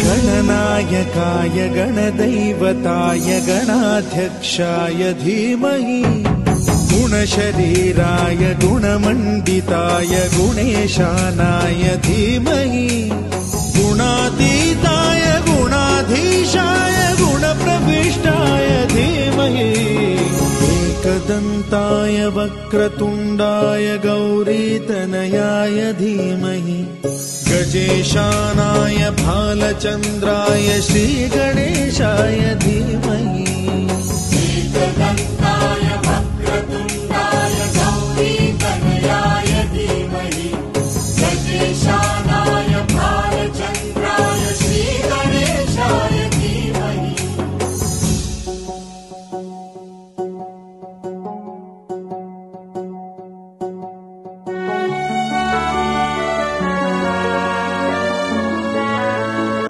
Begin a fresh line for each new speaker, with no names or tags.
गणनायकाय गणदैवताय गणाध्यक्षाय धीमहि गुणशरीराय गुणमण्डिताय गुणेशानाय धीमहि गुणातीताय गुणाधीशाय गुणप्रविष्टाय धीमहि एकदन्ताय वक्रतुण्डाय गौरीतनयाय धीमहि गजेशानाय भालचन्द्राय श्रीगणेशाय धीमहि
एकदन्ताय वक्रतुण्डाय